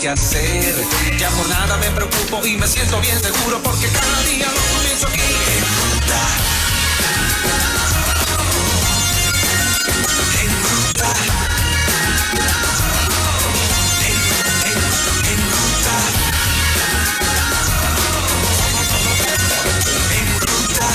que hacer. Ya por nada me preocupo y me siento bien seguro porque cada día lo comienzo aquí en Ruta. En Ruta. En Ruta. En Ruta.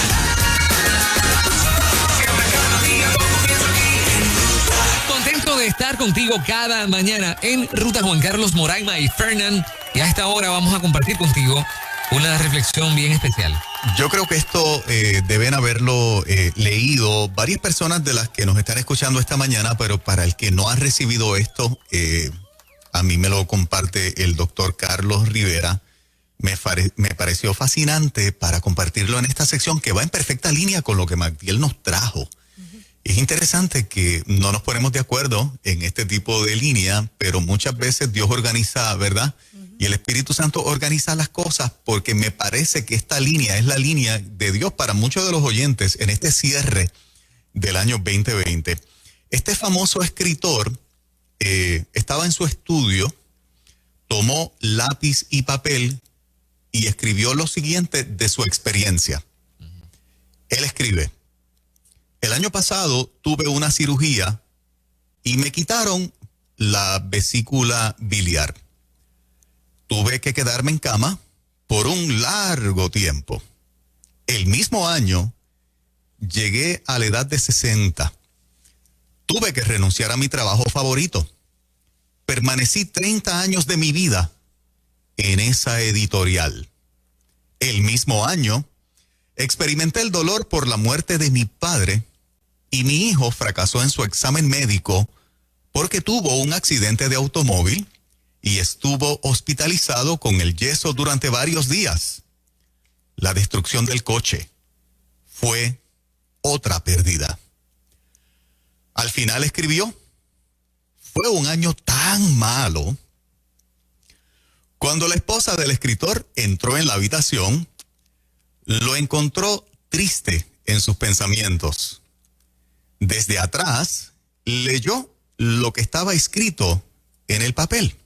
Siempre cada día lo comienzo aquí en Ruta. Contento de estar contigo cada mañana en Ruta. Juan Carlos Moraima y Fernán. Y a esta hora vamos a compartir contigo una reflexión bien especial. Yo creo que esto deben haberlo leído varias personas de las que nos están escuchando esta mañana, pero para el que no ha recibido esto, a mí me lo comparte el doctor Carlos Rivera. Me pareció fascinante para compartirlo en esta sección que va en perfecta línea con lo que Magdiel nos trajo. Es interesante que no nos ponemos de acuerdo en este tipo de línea, pero muchas veces Dios organiza, ¿verdad? Y el Espíritu Santo organiza las cosas porque me parece que esta línea es la línea de Dios para muchos de los oyentes en este cierre del año 2020. Este famoso escritor estaba en su estudio, tomó lápiz y papel y escribió lo siguiente de su experiencia. Él escribe: el año pasado tuve una cirugía y me quitaron la vesícula biliar. Tuve que quedarme en cama por un largo tiempo. El mismo año llegué a la edad de 60. Tuve que renunciar a mi trabajo favorito. Permanecí 30 años de mi vida en esa editorial. El mismo año experimenté el dolor por la muerte de mi padre y mi hijo fracasó en su examen médico porque tuvo un accidente de automóvil y estuvo hospitalizado con el yeso durante varios días. La destrucción del coche fue otra pérdida. Al final escribió: fue un año tan malo. Cuando la esposa del escritor entró en la habitación, lo encontró triste en sus pensamientos. Desde atrás, leyó lo que estaba escrito en el papel.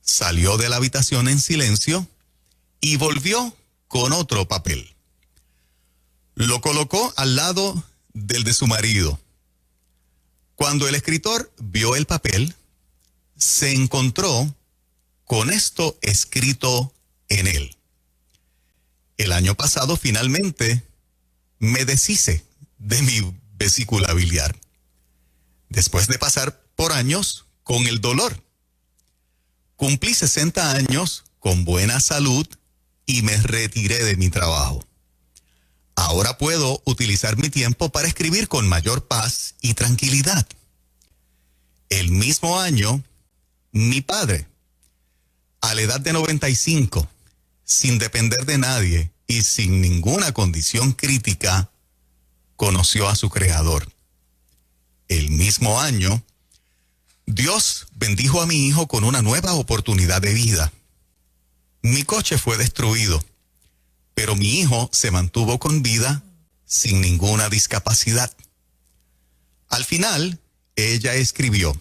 Salió de la habitación en silencio y volvió con otro papel. Lo colocó al lado del de su marido. Cuando el escritor vio el papel, se encontró con esto escrito en él: el año pasado finalmente me deshice de mi vesícula biliar, después de pasar por años con el dolor. Cumplí 60 años con buena salud y me retiré de mi trabajo. Ahora puedo utilizar mi tiempo para escribir con mayor paz y tranquilidad. El mismo año, mi padre, a la edad de 95, sin depender de nadie y sin ninguna condición crítica, conoció a su Creador. El mismo año, Dios bendijo a mi hijo con una nueva oportunidad de vida. Mi coche fue destruido, pero mi hijo se mantuvo con vida sin ninguna discapacidad. Al final, ella escribió: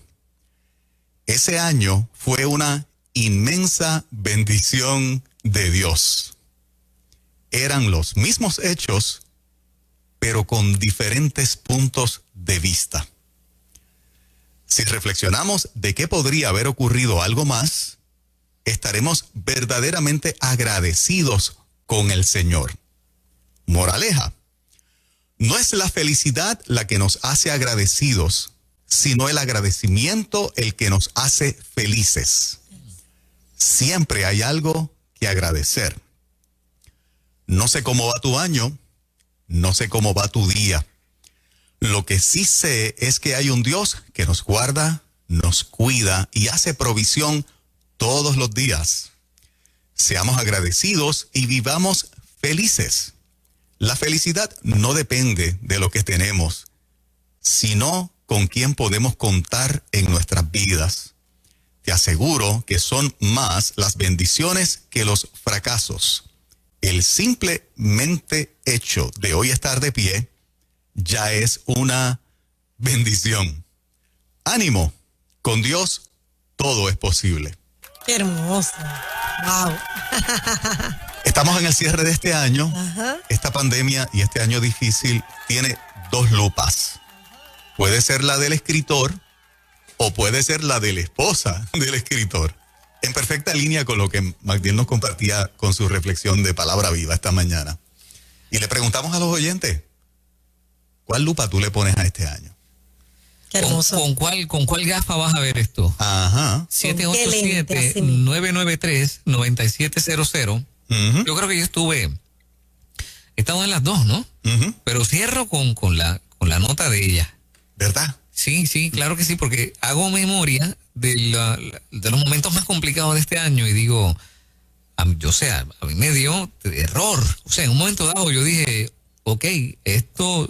ese año fue una inmensa bendición de Dios. Eran los mismos hechos, pero con diferentes puntos de vista. Si reflexionamos de qué podría haber ocurrido algo más, estaremos verdaderamente agradecidos con el Señor. Moraleja: no es la felicidad la que nos hace agradecidos, sino el agradecimiento el que nos hace felices. Siempre hay algo que agradecer. No sé cómo va tu año, no sé cómo va tu día. Lo que sí sé es que hay un Dios que nos guarda, nos cuida y hace provisión todos los días. Seamos agradecidos y vivamos felices. La felicidad no depende de lo que tenemos, sino con quién podemos contar en nuestras vidas. Te aseguro que son más las bendiciones que los fracasos. El simplemente hecho de hoy estar de pie ya es una bendición. Ánimo, con Dios todo es posible. Qué hermoso. Wow. Estamos en el cierre de este año. Ajá. Esta pandemia y este año difícil tiene dos lupas. Puede ser la del escritor o puede ser la de la esposa del escritor. En perfecta línea con lo que Magdiel nos compartía con su reflexión de Palabra Viva esta mañana. Y le preguntamos a los oyentes, ¿cuál lupa tú le pones a este año? Qué hermoso. ¿Con cuál gafa vas a ver esto? Ajá. 787-993-9700. Uh-huh. Yo creo que estamos en las dos, ¿no? Uh-huh. Pero cierro con la nota de ella. ¿Verdad? Sí, claro que sí, porque hago memoria de los momentos más complicados de este año y digo, a mí me dio error. O sea, en un momento dado yo dije, ok, esto...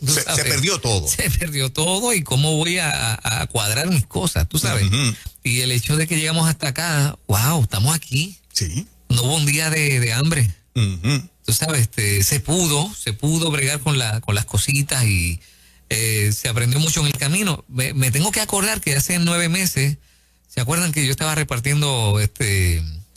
Se perdió todo. Se perdió todo y cómo voy a cuadrar mis cosas, tú sabes. Uh-huh. Y el hecho de que llegamos hasta acá, wow, estamos aquí. Sí. No hubo un día de hambre. Uh-huh. Tú sabes, se pudo bregar con las cositas y se aprendió mucho en el camino. Me tengo que acordar que hace 9 meses, ¿se acuerdan que yo estaba repartiendo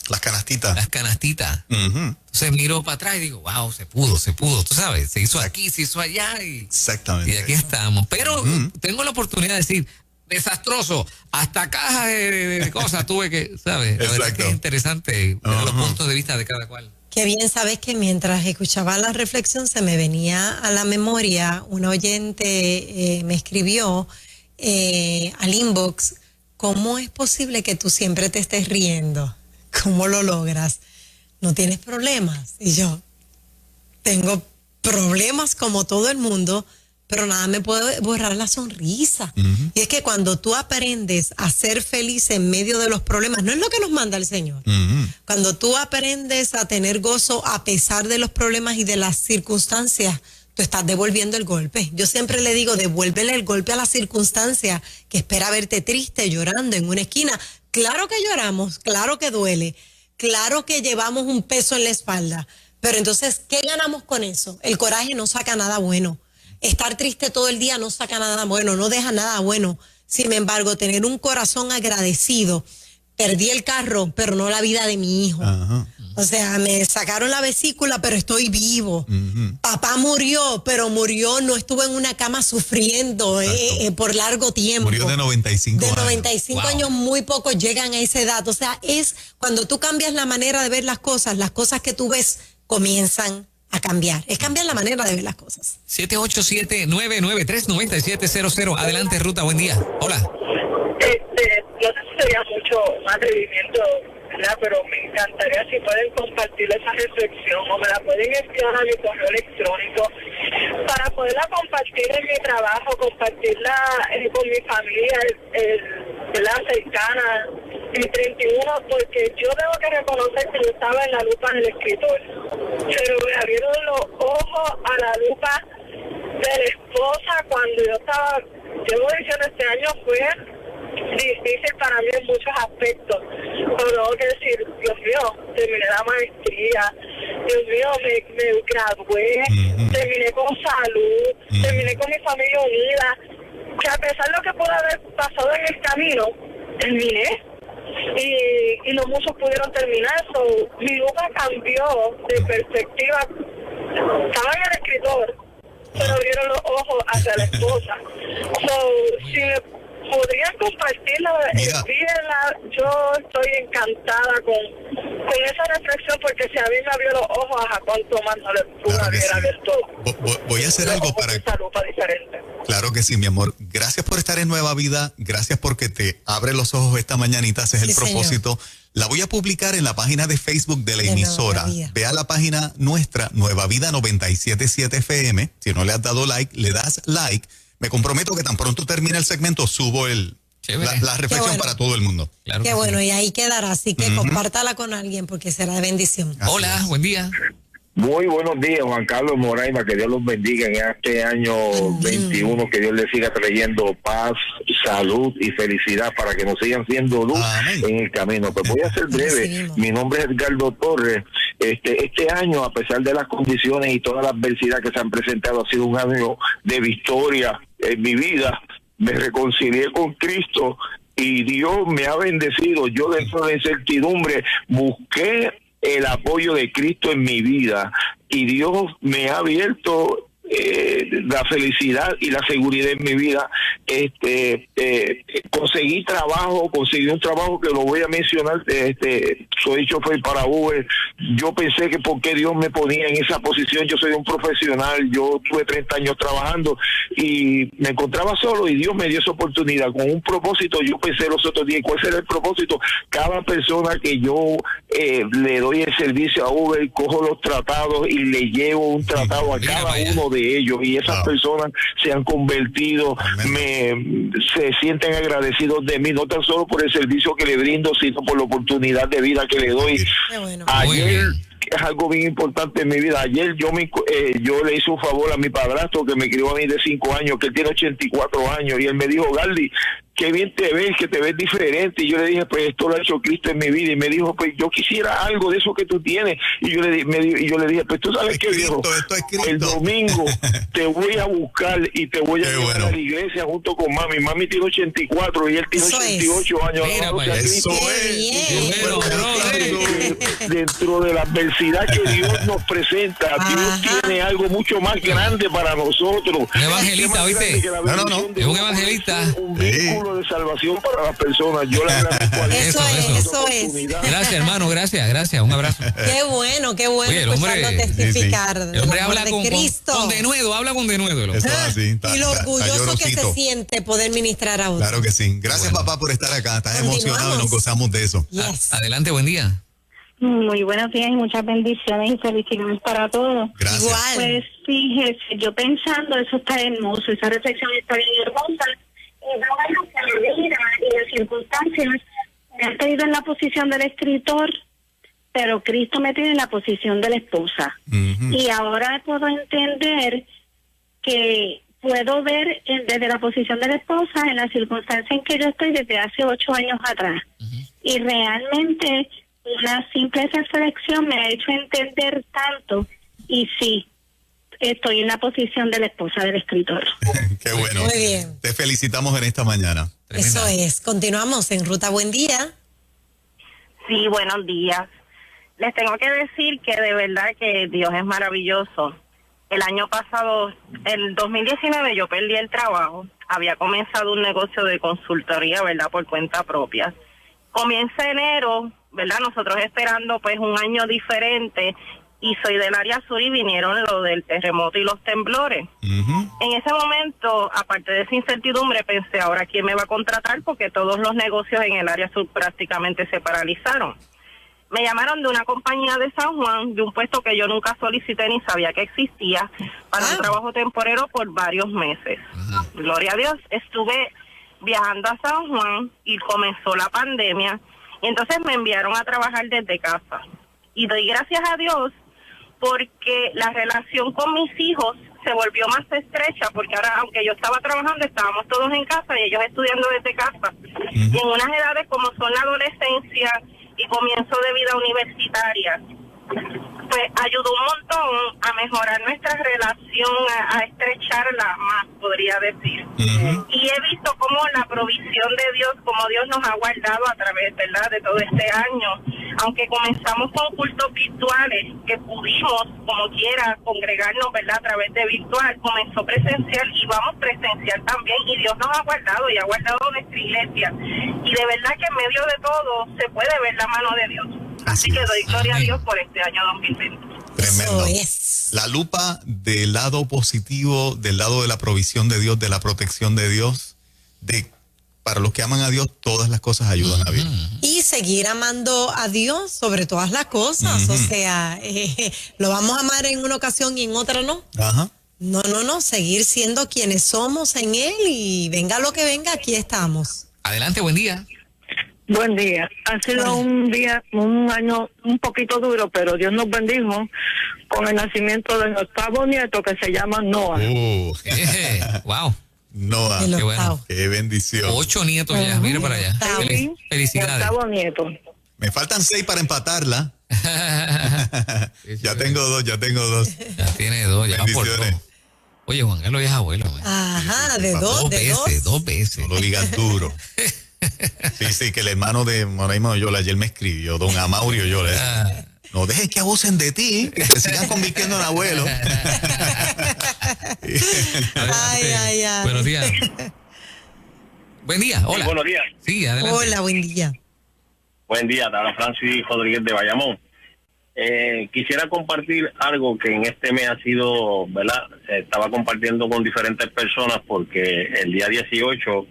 Las canastitas. las canastitas? Uh-huh. Entonces miro para atrás y digo, wow, se pudo, tú sabes, se hizo aquí, se hizo allá y Exactamente. aquí estamos. Pero tengo la oportunidad de decir, desastroso, hasta cajas de cosas tuve que, ¿sabes? La verdad es que Exacto. es interesante ver los Ajá. puntos de vista de cada cual. Qué bien, sabes que mientras escuchaba la reflexión se me venía a la memoria, una oyente me escribió al inbox, ¿cómo es posible que tú siempre te estés riendo? ¿Cómo lo logras? ¿No tienes problemas? Y yo, tengo problemas como todo el mundo, pero nada me puede borrar la sonrisa. Uh-huh. Y es que cuando tú aprendes a ser feliz en medio de los problemas, no es lo que nos manda el Señor. Uh-huh. Cuando tú aprendes a tener gozo a pesar de los problemas y de las circunstancias, tú estás devolviendo el golpe. Yo siempre le digo, devuélvele el golpe a la circunstancia que espera verte triste, llorando en una esquina. Claro que lloramos, claro que duele, claro que llevamos un peso en la espalda, pero entonces, ¿qué ganamos con eso? El coraje no saca nada bueno. Estar triste todo el día no saca nada bueno, no deja nada bueno. Sin embargo, tener un corazón agradecido. Perdí el carro, pero no la vida de mi hijo. Ajá. O sea, me sacaron la vesícula, pero estoy vivo. Uh-huh. Papá murió, pero murió, no estuvo en una cama sufriendo por largo tiempo. Murió de 95 De años. 95 Wow. años, muy pocos llegan a esa edad. O sea, es cuando tú cambias la manera de ver las cosas que tú ves comienzan a cambiar. Es cambiar la manera de ver las cosas. 787-993-9700. Adelante, Ruta, buen día. Hola. No sé si sería mucho atrevimiento, ¿verdad? Pero me encantaría si pueden compartir esa reflexión o me la pueden enviar a mi correo electrónico para poderla compartir en mi trabajo, compartirla con mi familia, ¿verdad? Cercana, mi 31, porque yo tengo que reconocer que yo estaba en la lupa del escritor, pero me abrieron los ojos a la lupa de la esposa cuando llevo diciendo este año fue difícil para mí en muchos aspectos, pero tengo que decir, Dios mío, terminé la maestría, Dios mío, me gradué, terminé con salud, terminé con mi familia unida, que a pesar de lo que pudo haber pasado en el camino, terminé y no muchos pudieron terminar. So, mi lupa cambió de perspectiva. Estaba en el escritor, pero abrieron los ojos hacia la esposa. So, si me podrían compartirla, Mira. envíenla. Yo estoy encantada con esa reflexión, porque si a mí me abrió los ojos, a cuánto más no le pudo Claro que haber sí. abierto Voy a hacer los algo ojos para... de esa lupa diferente. Claro que sí, mi amor. Gracias por estar en Nueva Vida. Gracias porque te abre los ojos esta mañanita. Ese es Sí, el propósito. La voy a publicar en la página de Facebook de la De emisora. Nueva Vida. Ve a la página nuestra, Nueva Vida 977 FM. Si no le has dado like, le das like. Me comprometo que tan pronto termine el segmento, subo Chévere. la reflexión bueno. para todo el mundo. Claro Qué que bueno, sí. y ahí quedará, así que compártala con alguien porque será de bendición. Así Hola, es. buen día. Muy buenos días, Juan Carlos Moraima, que Dios los bendiga en este año 21, que Dios les siga trayendo paz, salud y felicidad para que nos sigan siendo luz Amén. en el camino. Pues voy a ser breve. Recibimos. Mi nombre es Edgardo Torres. Este año, a pesar de las condiciones y toda la adversidad que se han presentado, ha sido un año de victoria en mi vida. Me reconcilié con Cristo y Dios me ha bendecido. Yo dentro de la incertidumbre busqué el apoyo de Cristo en mi vida y Dios me ha abierto la felicidad y la seguridad en mi vida. Conseguí un trabajo que lo voy a mencionar. Soy chofer para Uber. Yo pensé que porque Dios me ponía en esa posición. Yo soy un profesional, yo tuve 30 años trabajando y me encontraba solo y Dios me dio esa oportunidad con un propósito. Yo pensé los otros días, ¿cuál será el propósito? Cada persona que yo le doy el servicio a Uber, cojo los tratados y le llevo un tratado a cada uno de ellos, y esas personas se han convertido, se sienten agradecidos de mí, no tan solo por el servicio que le brindo, sino por la oportunidad de vida que le doy. Qué bueno. Ayer es algo bien importante en mi vida. Ayer yo le hice un favor a mi padrastro que me crió a mí de 5 años, que él tiene 84 años, y él me dijo: Gardy, qué bien te ves, que te ves diferente. Y yo le dije: pues esto lo ha hecho Cristo en mi vida. Y me dijo: pues yo quisiera algo de eso que tú tienes. Y yo le dije: pues tú sabes qué, viejo, el domingo te voy a buscar y te voy a llevar a la iglesia junto con mami. Mami tiene 84 y él tiene 88 años. Mira, eso Dentro de la adversidad que Dios nos presenta, Dios tiene algo mucho más grande para nosotros. Un evangelista, ¿viste? No. Es un evangelista. Un vínculo de salvación para las personas. Yo le agradezco a Dios. Eso es. Gracias, hermano, gracias. Un abrazo. Qué bueno Oye, el hombre, escucharlo testificar El del hombre amor habla de Cristo. con denuedo, habla con denuedo. el hombre. Eso es así. Y lo orgulloso que se llorosito. siente poder ministrar a otros. Claro que sí. Gracias, papá, por estar acá. Estás emocionado y nos gozamos de eso. Yes. Adelante, buen día. Muy buenos días y muchas bendiciones y felicidades para todos. Gracias. Igual. Pues fíjese, yo pensando, eso está hermoso, esa reflexión está bien hermosa. Y yo veo que la vida y las circunstancias me han tenido en la posición del escritor, pero Cristo me tiene en la posición de la esposa. Ujú. Y ahora puedo entender que puedo ver desde la posición de la esposa en la circunstancia en que yo estoy desde hace 8 años atrás. Y realmente una simple reflexión me ha hecho entender tanto, y sí, estoy en la posición de la esposa del escritor. Qué bueno. Muy bien. Te felicitamos en esta mañana. Eso es. Continuamos en Ruta Buen Día. Sí, buenos días. Les tengo que decir que de verdad que Dios es maravilloso. El año pasado, el 2019, yo perdí el trabajo. Había comenzado un negocio de consultoría, ¿verdad?, por cuenta propia. Comienza enero, ¿verdad?, nosotros esperando pues un año diferente, y soy del área sur y vinieron lo del terremoto y los temblores. Ujú. En ese momento, aparte de esa incertidumbre, pensé: ahora quién me va a contratar, porque todos los negocios en el área sur prácticamente se paralizaron. Me llamaron de una compañía de San Juan, de un puesto que yo nunca solicité ni sabía que existía, para un trabajo temporero por varios meses. Gloria a Dios. Estuve viajando a San Juan y comenzó la pandemia, y entonces me enviaron a trabajar desde casa. Y doy gracias a Dios porque la relación con mis hijos se volvió más estrecha, porque ahora, aunque yo estaba trabajando, estábamos todos en casa y ellos estudiando desde casa. Y en unas edades como son la adolescencia y comienzo de vida universitaria, pues ayudó un montón a mejorar nuestra relación, a estrecharla más, podría decir. Y he visto cómo la provisión de Dios, como Dios nos ha guardado a través, ¿verdad?, de todo este año. Aunque comenzamos con cultos virtuales, que pudimos, como quiera, congregarnos, ¿verdad?, a través de virtual, comenzó presencial y vamos presencial también, y Dios nos ha guardado y ha guardado nuestra iglesia. Y de verdad que en medio de todo se puede ver la mano de Dios. Así que doy gloria a Dios por este año 2020. Tremendo. Eso es. La lupa del lado positivo, del lado de la provisión de Dios, de la protección de Dios, para los que aman a Dios, todas las cosas ayudan a bien. Y seguir amando a Dios sobre todas las cosas. O sea, lo vamos a amar en una ocasión y en otra no. Ajá. No. Seguir siendo quienes somos en Él, y venga lo que venga, aquí estamos. Adelante, buen día. Buen día. Ha sido un año un poquito duro, pero Dios nos bendijo con el nacimiento de nuestro octavo nieto, que se llama Noah. Wow. Noah, El qué octavo. bueno. qué bendición. 8 nietos ya, mire para allá. Sí. Mi Felicidades. octavo nieto. Me faltan 6 para empatarla. Ya tengo dos. Ya tiene 2, ya va por Bendiciones. 2. Oye, Juan Carlos ya es abuelo. Man. Ajá, de Dos dos, de dos. Dos veces. No lo digas duro. Sí, que el hermano de Moraima Oyola ayer me escribió, don Amaurio Oyola. No dejes que abusen de ti, que te sigan convirtiendo en abuelo. Ay. Buenos días. Buen día, hola. Sí, buenos días. Sí, adelante. Hola, buen día. Buen día, te habla Francis Rodríguez de Bayamón. Quisiera compartir algo que en este mes ha sido, ¿verdad? Estaba compartiendo con diferentes personas porque el día 18,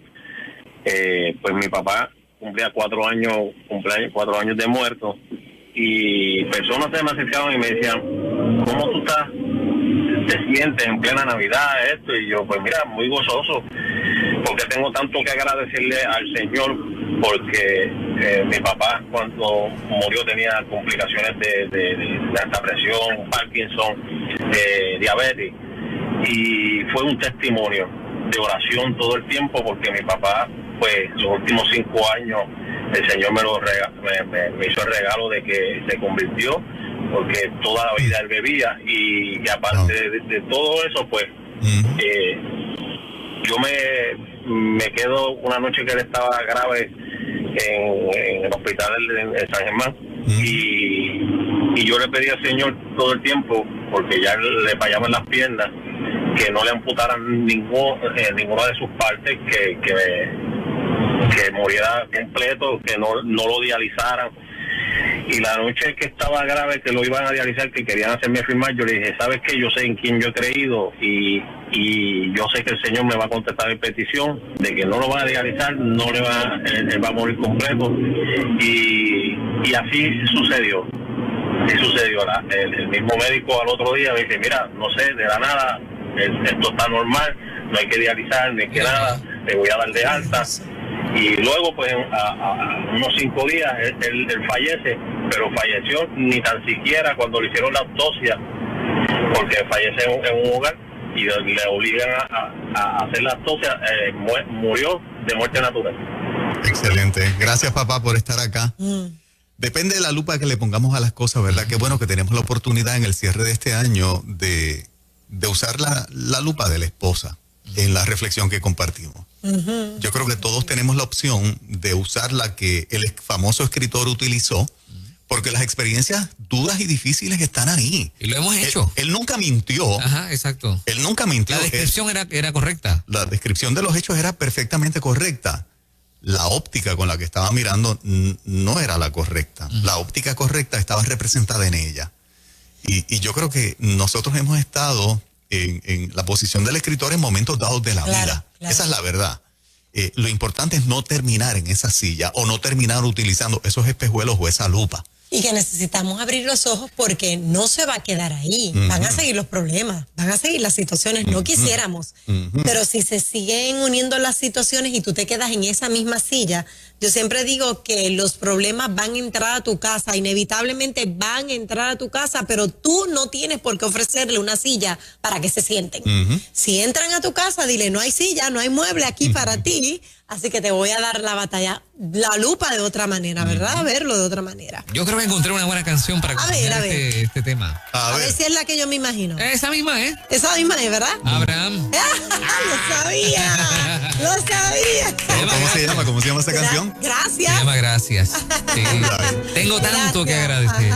pues mi papá cumplía 4 años de muerto y personas se me acercaban y me decían, ¿cómo tú te sientes en plena Navidad esto? Y yo, pues mira, muy gozoso, porque tengo tanto que agradecerle al Señor, porque mi papá cuando murió tenía complicaciones de alta presión, Parkinson, diabetes, y fue un testimonio de oración todo el tiempo, porque mi papá, pues los últimos 5 años el Señor me hizo el regalo de que se convirtió, porque toda la vida él bebía, y aparte de todo eso, pues yo me quedo una noche que él estaba grave en el hospital en San Germán, y yo le pedí al Señor todo el tiempo, porque ya le fallaban las piernas, que no le amputaran ninguna de sus partes, que muriera completo, que no lo dializaran. Y la noche que estaba grave, que lo iban a dializar, que querían hacerme firmar, yo le dije, ¿sabes qué? Yo sé en quién yo he creído, y yo sé que el Señor me va a contestar mi petición de que no lo va a dializar, él va a morir completo. Y así sucedió. El mismo médico al otro día me dice, mira, no sé, de la nada, esto está normal, no hay que dializar, ni que nada, te voy a dar de alta. Y luego, pues, a unos 5 días, él fallece, pero falleció ni tan siquiera cuando le hicieron la autopsia, porque fallece en un hogar y le obligan a hacer la autopsia, murió de muerte natural. Excelente. Gracias, papá, por estar acá. Depende de la lupa que le pongamos a las cosas, ¿verdad? Qué bueno que tenemos la oportunidad en el cierre de este año de usar la lupa de la esposa en la reflexión que compartimos. Yo creo que todos tenemos la opción de usar la que el famoso escritor utilizó, porque las experiencias duras y difíciles están ahí. Y lo hemos hecho. Él nunca mintió. Ajá, exacto. Él nunca mintió. La descripción era correcta. La descripción de los hechos era perfectamente correcta. La óptica con la que estaba mirando no era la correcta. La óptica correcta estaba representada en ella. Y yo creo que nosotros hemos estado en la posición del escritor en momentos dados de la vida. Claro. Esa es la verdad. Lo importante es no terminar en esa silla o no terminar utilizando esos espejuelos o esa lupa. Y que necesitamos abrir los ojos porque no se va a quedar ahí. Van a seguir los problemas, van a seguir las situaciones. No quisiéramos. Pero si se siguen uniendo las situaciones y tú te quedas en esa misma silla, yo siempre digo que los problemas van a entrar a tu casa, inevitablemente van a entrar a tu casa, pero tú no tienes por qué ofrecerle una silla para que se sienten. Si entran a tu casa, dile, no hay silla, no hay mueble aquí para ti, así que te voy a dar la batalla, la lupa de otra manera, ¿verdad? A verlo de otra manera. Yo creo que encontré una buena canción para acompañar este tema. A ver si es la que yo me imagino. Esa misma, ¿eh? Esa misma es, ¿verdad? Abraham. ¡Lo sabía! ¡Lo sabía! ¿Cómo se llama esa canción? Gracias. Se llama Gracias. Sí. Tengo tanto que agradecer.